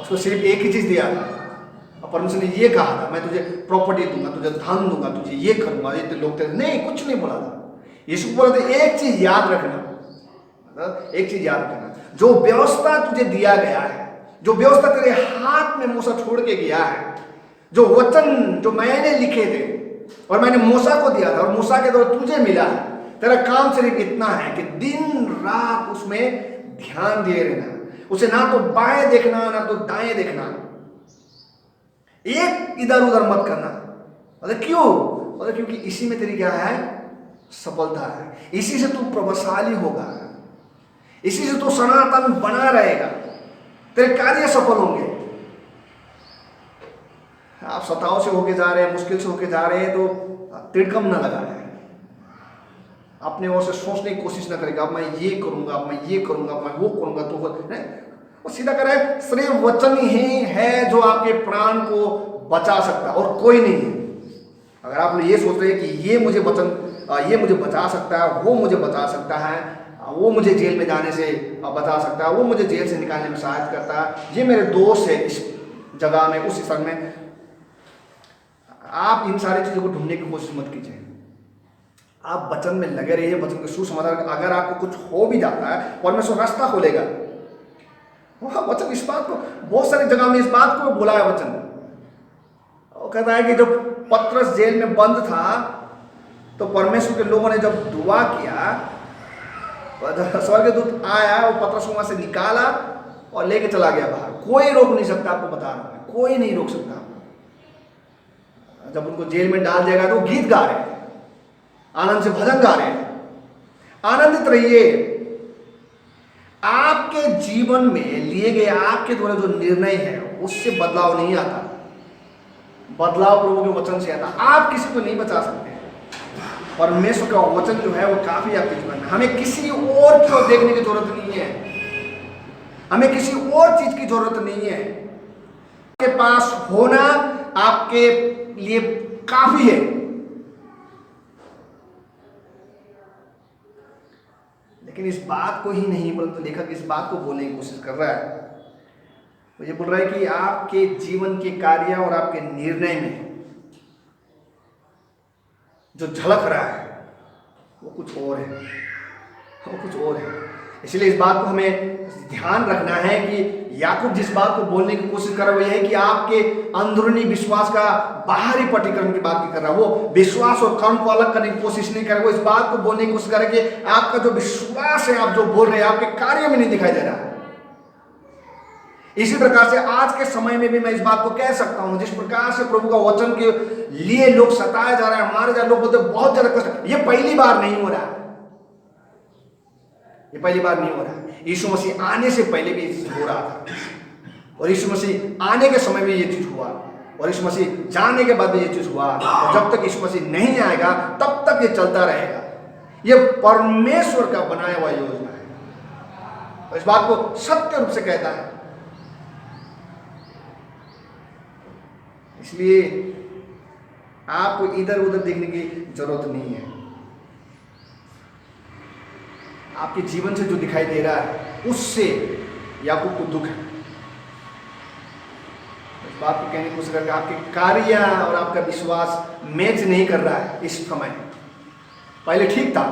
उसको सिर्फ एक ही चीज दिया था। परमेश्वर ने ये कहा था, मैं तुझे प्रॉपर्टी दूंगा, तुझे धन दूंगा, तुझे ये करूंगा, इतने लोग तेरे, नहीं, कुछ नहीं बोला था। यीशु को बोला था एक चीज याद रखना, एक चीज याद रखना, जो व्यवस्था तुझे दिया गया है, जो व्यवस्था तेरे हाथ में मूसा छोड़ के गया है, जो वचन जो मैंने लिखे थे और मैंने मूसा को दिया था और मूसा के द्वारा तुझे मिला है, तेरा काम सिर्फ इतना है कि दिन रात उसमें ध्यान दिए रहना, उसे ना तो बाएं देखना ना तो दाएं देखना, एक इधर उधर मत करना। मतलब क्यों? मतलब क्योंकि इसी में तेरी क्या है? सफलता है। इसी से तू प्रभावशाली होगा, इसी से तू सनातन बना रहेगा, तेरे कार्य सफल होंगे। आप सताव से होके जा रहे हैं, मुश्किल से होके जा रहे हैं, तो तिड़कम ना लगा है, अपने ओर से सोचने की कोशिश ना करेगा, अब मैं ये करूंगा, अब मैं ये करूंगा, अब मैं वो करूंगा, तो वो सीधा करे, सिर्फ वचन ही है जो आपके प्राण को बचा सकता है और कोई नहीं है। अगर आप ये सोच रहे हैं कि ये मुझे वचन, ये मुझे बचा सकता है, वो मुझे बचा सकता है, वो मुझे जेल में जाने से बचा सकता है, वो मुझे जेल से निकालने में सहायता करता है, ये मेरे दोस्त है इस जगह में, उस स्थल में, आप इन सारी चीजों को ढूंढने की कोशिश मत कीजिए। आप वचन में लगे रहिए, वचन के सुसमाचार। अगर आपको कुछ हो भी जाता है, परमेश्वर रास्ता खोलेगा। वचन इस बात को बहुत सारी जगह में इस बात को बोला है वचन। वो कहता है कि जब पतरस जेल में बंद था तो परमेश्वर के लोगों ने जब दुआ किया, स्वर्गदूत आया, वो पतरस को वहां से निकाला और लेके चला गया बाहर। कोई रोक नहीं सकता, आपको बता रहा हूं, कोई नहीं रोक सकता। जब उनको जेल में डाल देगा तो गीत गा रहे हैं, आनंद से भजन गा रहे हैं। आनंदित रहिए। आपके जीवन में लिए गए आपके द्वारा जो निर्णय है उससे बदलाव नहीं आता, बदलाव प्रभु के वचन से आता। आप किसी को नहीं बचा सकते, परमेश्वर का वचन जो है वो काफी आपके जीवन में। हमें किसी और की ओर देखने की जरूरत नहीं है, हमें किसी और चीज की जरूरत नहीं है। आपके पास होना आपके लिए काफी है। लेकिन इस बात को ही नहीं, परंतु लेखक इस बात को बोलने की कोशिश कर रहा है। वो ये बोल रहा है कि आपके जीवन के कार्य और आपके निर्णय में जो झलक रहा है वो कुछ और है, वो कुछ और है। इसलिए इस बात को हमें ध्यान रखना है कि याकूब जिस बात को बोलने की कोशिश कर रहा है वो यह है कि आपके अंदरूनी विश्वास का बाहरी पटीकरण की बात नहीं कर रहा। वो विश्वास और कर्म को अलग करने की कोशिश नहीं कर रहा। वो इस बात को बोलने की कोशिश कर रहा है कि आपका जो विश्वास है, आप जो बोल रहे हैं, आपके कार्य में नहीं दिखाई दे रहा है। इसी प्रकार से आज के समय में भी मैं इस बात को कह सकता हूं, जिस प्रकार से प्रभु का वचन के लिए लोग सताए जा रहे हैं, मारे जा रहे, लोग बोलते बहुत ज्यादा कष्ट। ये पहली बार नहीं हो रहा है, ये पहली बार नहीं हो रहा है। यीशु मसीह आने से पहले भी ये चीज हो रहा था, और यीशु मसीह आने के समय में ये चीज हुआ, और यीशु मसीह जाने के बाद भी ये चीज हुआ, और जब तक यीशु मसीह नहीं आएगा तब तक ये चलता रहेगा। ये परमेश्वर का बनाया हुआ योजना है, और इस बात को सत्य रूप से कहता है। इसलिए आपको इधर उधर देखने की जरूरत नहीं है। आपके जीवन से जो दिखाई दे रहा है उससे याकूब को दुख है। इस बात को कहने की कोशिश करके आपके कार्य और आपका विश्वास मैच नहीं कर रहा है इस समय। पहले ठीक था,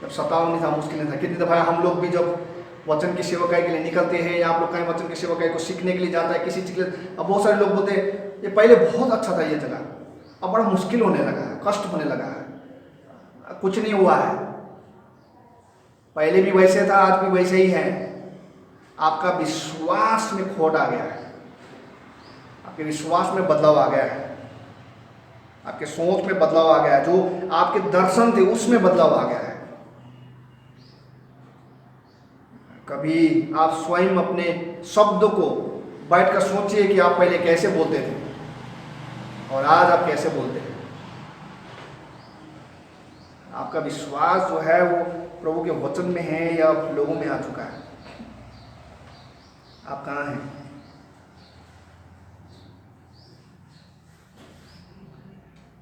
जब सताव नहीं था, मुश्किल नहीं था। कितनी दफा हम लोग भी जब वचन की सेवकाई के लिए निकलते हैं, या आप लोग कहीं वचन की सेवकाई को सीखने के लिए जाता है किसी चीज के लिए, अब बहुत सारे लोग बोलते हैं ये पहले बहुत अच्छा था ये जगह, अब बड़ा मुश्किल होने लगा है, कष्ट होने लगा है। कुछ नहीं हुआ है, पहले भी वैसे था, आज भी वैसे ही है। आपका विश्वास में खोट आ गया है, आपके विश्वास में बदलाव आ गया है। आपके सोच में बदलाव आ गया है, जो आपके दर्शन थे उसमें बदलाव आ गया है। कभी आप स्वयं अपने शब्द को बैठकर सोचिए कि आप पहले कैसे बोलते थे और आज आप कैसे बोलते हैं। आपका विश्वास जो है वो प्रभु के वचन में है या लोगों में आ चुका है? आप कहाँ हैं?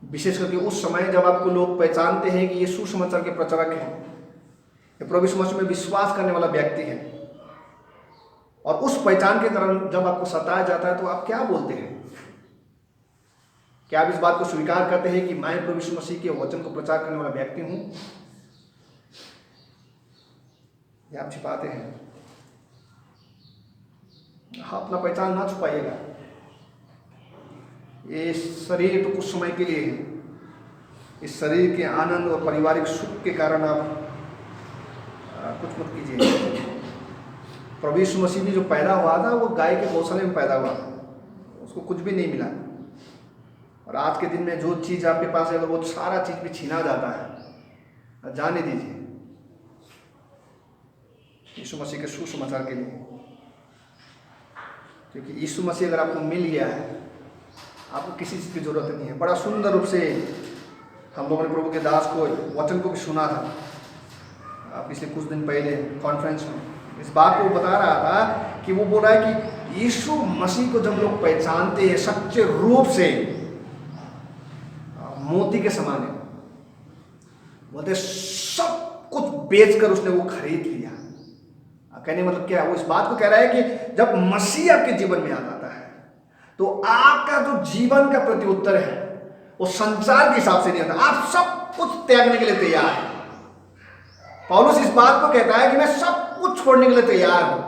विशेष करके उस समय जब आपको लोग पहचानते हैं कि ये सुसमाचार के प्रचारक हैं, ये प्रभु यीशु मसीह में विश्वास करने वाला व्यक्ति है, और उस पहचान के कारण जब आपको सताया जाता है तो आप क्या बोलते हैं? क्या आप इस बात को स्वीकार करते हैं कि मैं प्रभु यीशु मसीह के वचन को प्रचार करने वाला व्यक्ति हूं, या आप छिपाते हैं? हाँ, अपना पहचान ना छुपाइएगा। ये शरीर तो कुछ समय के लिए है। इस शरीर के आनंद और पारिवारिक सुख के कारण आप कुछ मत कीजिए। प्रभु यीशु मसीह भी जो पैदा हुआ था वो गाय के गौशाले में पैदा हुआ था, उसको कुछ भी नहीं मिला। और आज के दिन में जो चीज़ आपके पास है वो सारा चीज़ भी छीना जाता है। जाने दीजिए यीशु मसीह के सुसमाचार के लिए, क्योंकि यीशु मसीह अगर आपको मिल गया है, आपको किसी चीज़ की जरूरत नहीं है। बड़ा सुंदर रूप से हम लोगों ने प्रभु के दास को वचन को भी सुना था पिछले कुछ दिन पहले कॉन्फ्रेंस में। इस बात को वो बता रहा था कि वो बोल रहा है कि यीशु मसीह को जब लोग पहचानते हैं सच्चे रूप से, मोती के समान है, बोलते सब कुछ बेचकर उसने वो खरीद लिया। कहने मतलब क्या है? वो इस बात को कह रहा है कि जब मसीह आपके जीवन में आ जाता है तो आपका जो जीवन का प्रत्युत्तर है वो संसार के हिसाब से नहीं होता। आप सब कुछ त्यागने के लिए तैयार हैं। पौलुस इस बात को कहता है कि मैं सब कुछ छोड़ने के लिए तैयार हूं।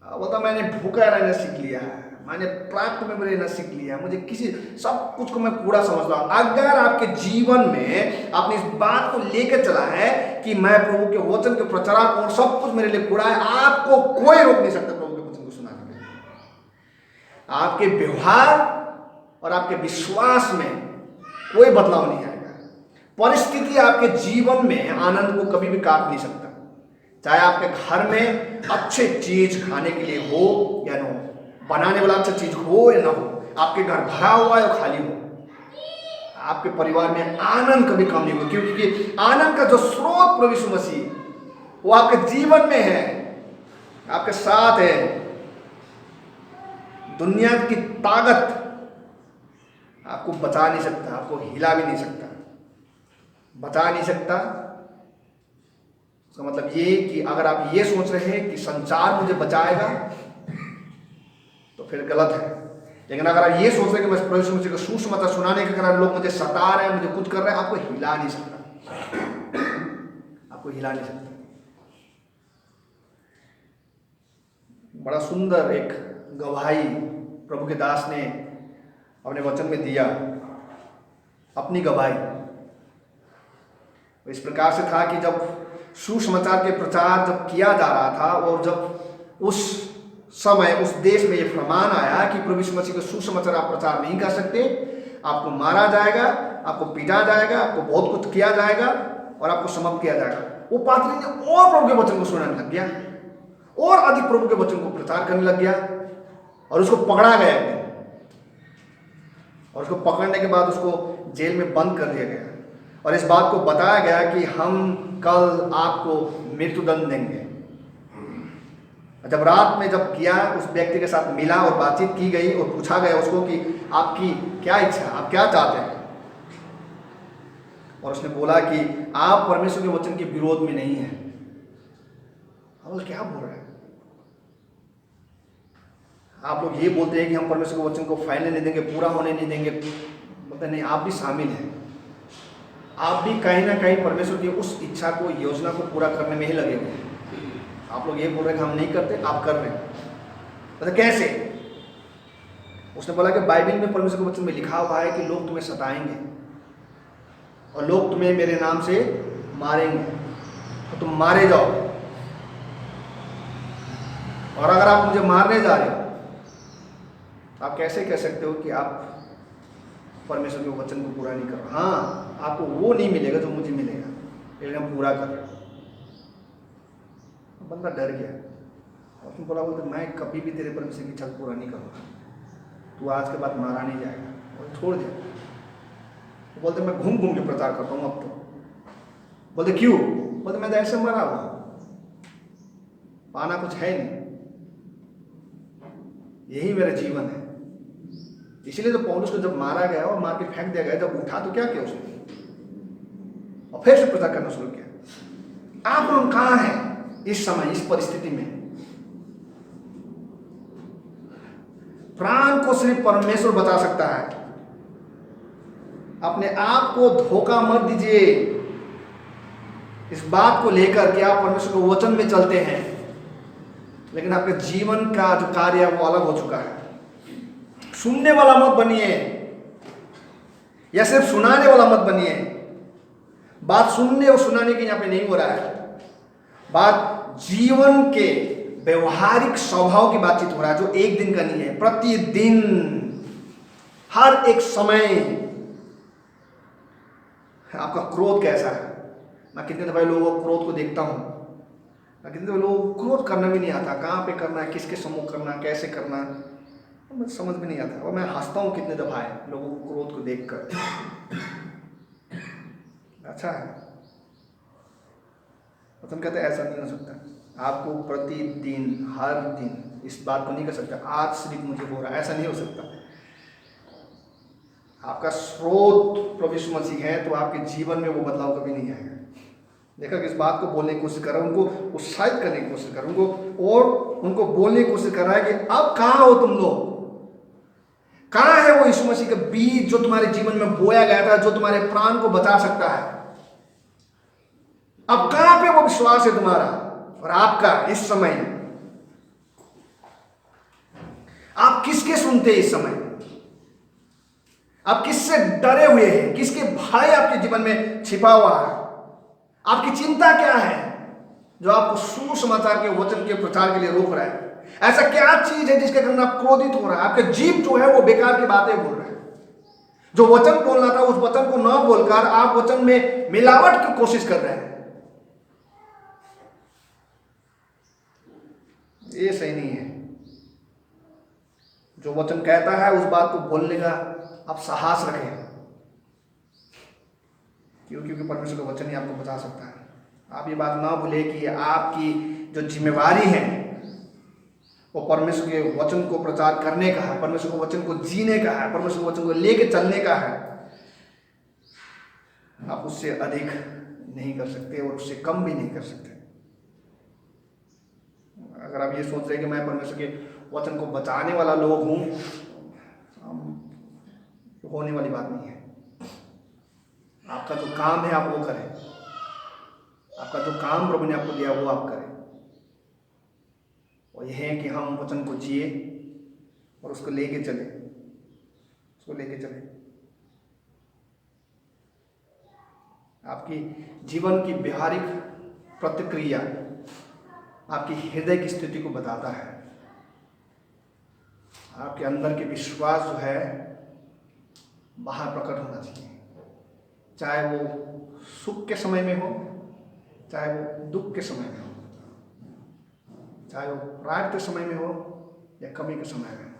वो तो मैंने भूखा रहना सीख लिया है, मैंने प्राप्त में रहना सीख लिया, मुझे किसी सब कुछ को मैं पूरा समझता हूं। अगर आपके जीवन में आपने इस बात को लेकर चला है कि मैं प्रभु के वचन के प्रचारक और सब कुछ मेरे लिए पूरा है, आपको कोई रोक नहीं सकता प्रभु के वचन को सुनाने के लिए। आपके व्यवहार और आपके विश्वास में कोई बदलाव नहीं आएगा। परिस्थिति आपके जीवन में आनंद को कभी भी काट नहीं सकता, चाहे आपके घर में अच्छे चीज खाने के लिए हो या ना हो, बनाने वाला अच्छा चीज हो या ना हो, आपके घर भरा हुआ या खाली हो, आपके परिवार में आनंद कभी कम नहीं होगा, क्योंकि आनंद का जो स्रोत प्रभु यीशु मसीह वो आपके जीवन में है, आपके साथ है। दुनिया की ताकत आपको बचा नहीं सकता, आपको हिला भी नहीं सकता, बचा नहीं सकता। इसका मतलब ये कि अगर आप ये सोच रहे हैं कि संसार मुझे बचाएगा तो फिर गलत है। लेकिन अगर आप ये सोच रहे हैं कि मैं प्रभु यीशु मसीह को सुसमाचार सुनाने के कारण लोग मुझे सता रहे हैं, मुझे कुछ कर रहे हैं, आपको हिला नहीं सकता, आपको हिला नहीं सकता। बड़ा सुंदर एक गवाही प्रभु के दास ने अपने वचन में दिया, अपनी गवाही इस प्रकार से था कि जब सुसमाचार के प्रचार जब किया जा रहा था और जब उस समय उस देश में ये फरमान आया कि प्रभु यीशु मसीह का सुसमाचार आप प्रचार नहीं कर सकते, आपको मारा जाएगा, आपको पीटा जाएगा, आपको बहुत कुछ किया जाएगा और आपको समाप्त किया जाएगा, वो पादरी ने और प्रभु के वचन को सुनाने लग गया और अधिक प्रभु के वचन को प्रचार करने लग गया और उसको पकड़ा गया एक दिन। और उसको पकड़ने के बाद उसको जेल में बंद कर दिया गया और इस बात को बताया गया कि हम कल आपको मृत्युदंड देंगे। जब रात में जब किया, उस व्यक्ति के साथ मिला और बातचीत की गई और पूछा गया उसको कि आपकी क्या इच्छा, आप क्या चाहते हैं, और उसने बोला कि आप परमेश्वर के वचन के विरोध में नहीं है। अब क्या बोल रहे हैं आप लोग? ये बोलते हैं कि हम परमेश्वर के वचन को फैलने नहीं देंगे, पूरा होने नहीं देंगे। बोलते नहीं, आप भी शामिल हैं, आप भी कहीं ना कहीं परमेश्वर की उस इच्छा को, योजना को पूरा करने में ही लगे हुए हैं। आप लोग ये बोल रहे हैं कि हम नहीं करते, आप कर रहे हैं। मतलब कैसे? उसने बोला कि बाइबल में परमेश्वर के वचन में लिखा हुआ है कि लोग तुम्हें सताएंगे और लोग तुम्हें मेरे नाम से मारेंगे तो तुम मारे जाओ, और अगर आप मुझे मारने जा रहे हो आप कैसे कह सकते हो कि आप परमेश्वर के वचन को पूरा नहीं कर रहे हो। हाँ, आपको वो नहीं मिलेगा जो मुझे मिलेगा, लेकिन हम पूरा कर रहे हो। बंदा डर गया और उसने बोला, बोलते मैं कभी भी तेरे परमेश्वर की इच्छा पूरा नहीं करूँगा, तू आज के बाद मारा नहीं जाएगा, और छोड़ दिया। तो बोलते मैं घूम घूम के प्रचार करता हूँ अब तो। बोलते क्यों? बोलते मैं तो ऐसे मरा हुआ, पाना कुछ है नहीं, यही मेरा जीवन है। इसलिए तो पौलुस को जब मारा गया और मार के फेंक दिया गया, जब उठा तो क्या किया उसने? और फिर से प्रचार करना शुरू किया। आप हम कहाँ हैं इस समय, इस परिस्थिति में? प्राण को सिर्फ परमेश्वर बचा सकता है। अपने आप को धोखा मत दीजिए इस बात को लेकर कि आप परमेश्वर के वचन में चलते हैं, लेकिन आपके जीवन का जो कार्य है वो अलग हो चुका है। सुनने वाला मत बनिए या सिर्फ सुनाने वाला मत बनिए। बात सुनने और सुनाने की यहां पे नहीं हो रहा है, बात जीवन के व्यवहारिक स्वभाव की बातचीत हो रहा है, जो एक दिन का नहीं है, प्रतिदिन, हर एक समय। आपका क्रोध कैसा है? मैं कितने दफे लोगों को क्रोध को देखता हूं, मैं कितने दफे लोगों को क्रोध करना भी नहीं आता, कहां पे करना है, किसके सम्मुख करना, कैसे करना, मुझे समझ में नहीं आता। और मैं हंसता हूं कितने दफा है लोगों को क्रोध को देखकर। अच्छा है, तुम कहते ऐसा नहीं हो सकता। आपको प्रतिदिन, हर दिन इस बात को नहीं कर सकता आज सिर्फ मुझे हो रहा है, ऐसा नहीं हो सकता। आपका स्रोत प्रभु यीशु मसीह है, तो आपके जीवन में वो बदलाव कभी नहीं आएगा। देखा कि इस बात को बोलने की कोशिश कर रहा है, उनको उत्साहित करने की कोशिश कर रहा है, उनको बोलने की कोशिश कर रहा है कि अब कहाँ हो तुम लोग? कहाँ है वो यीशु मसीह का बीज जो तुम्हारे जीवन में बोया गया था, जो तुम्हारे प्राण को बचा सकता है? अब कहां पे वो विश्वास है तुम्हारा और आपका इस समय? आप किसके सुनते हैं इस समय? आप किससे डरे हुए हैं? किसके भय आपके जीवन में छिपा हुआ है? आपकी चिंता क्या है जो आपको सुसमाचार के वचन के प्रचार के लिए रोक रहा है? ऐसा क्या चीज है जिसके कारण आप क्रोधित हो रहा है? आपके जीव जो है वो बेकार की बातें बोल रहा है। जो वचन बोलना था उस वचन को न बोलकर आप वचन में मिलावट की कोशिश कर रहे हैं। ये सही नहीं है। जो वचन कहता है उस बात को बोलने का आप साहस रखें, क्योंकि परमेश्वर का वचन ही आपको बचा सकता है। आप ये बात ना भूले कि आपकी जो जिम्मेवारी है वो परमेश्वर के वचन को प्रचार करने का है, परमेश्वर के वचन को जीने का है, परमेश्वर के वचन को लेके चलने का है। आप उससे अधिक नहीं कर सकते और उससे कम भी नहीं कर सकते। अगर आप ये सोच रहे कि मैं परमेश्वर के वचन को बचाने वाला लोग हूं, तो होने वाली बात नहीं है। आपका जो काम है आप वो करें, आपका जो काम प्रभु ने आपको दिया वो आप करें। और यह है कि हम वचन को जिए और उसको लेके चले, उसको लेके चले। आपकी जीवन की व्यवहारिक प्रतिक्रिया आपकी हृदय की स्थिति को बताता है। आपके अंदर के विश्वास जो है बाहर प्रकट होना चाहिए, चाहे वो सुख के समय में हो, चाहे वो दुख के समय में हो, चाहे वो प्राप्त के समय में हो या कमी के समय में हो,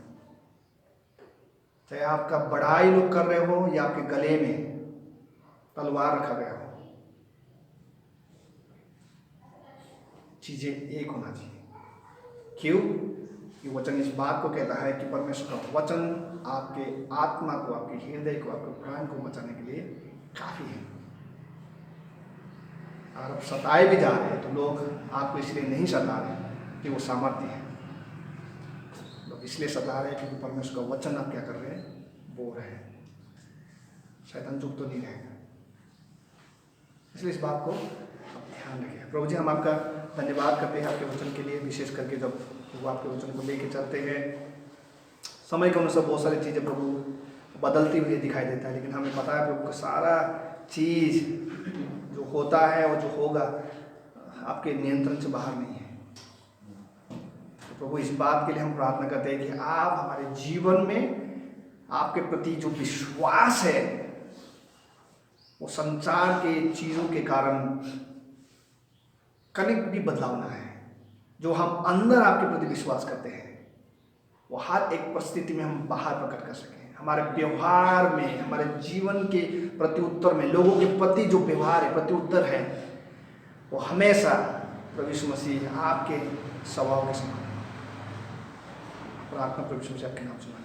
चाहे आपका बढ़ाई लोग कर रहे हो या आपके गले में तलवार रखा गया हो, चीजें एक होना चाहिए। क्यों? कि वचन इस बात को कहता है कि परमेश्वर का वचन आपके आत्मा को, आपके हृदय को, आपके प्राण को बचाने के लिए काफी है। और अब सताए भी जा रहे हैं तो लोग आपको इसलिए नहीं सता रहे कि वो सामर्थ्य है, लोग इसलिए सता रहे हैं क्योंकि परमेश्वर का वचन आप क्या कर रहे हैं, बोल रहे हैं। शैतान चुप तो नहीं रहेगा, इसलिए इस बात को आप ध्यान रखें। प्रभु जी, हम आपका धन्यवाद करते हैं आपके वचन के लिए, विशेष करके जब वो आपके वचन को लेके चलते हैं। समय के अनुसार बहुत सारी चीज़ें प्रभु बदलती हुई दिखाई देता है, लेकिन हमें पता है प्रभु का सारा चीज़ जो होता है और जो होगा आपके नियंत्रण से बाहर नहीं है। तो प्रभु इस बात के लिए हम प्रार्थना करते हैं कि आप हमारे जीवन में आपके प्रति जो विश्वास है वो संसार के चीज़ों के कारण कनेक्ट भी बदलाव ना है। जो हम अंदर आपके प्रति विश्वास करते हैं वो हर एक परिस्थिति में हम बाहर प्रकट कर सकें। हमारे व्यवहार में, हमारे जीवन के प्रत्युत्तर में, लोगों के प्रति जो व्यवहार है, प्रत्युत्तर है, वो हमेशा प्रभु यीशु मसीह आपके स्वभाव के समान है। प्रार्थना प्रभु यीशु मसीह आपके नाम से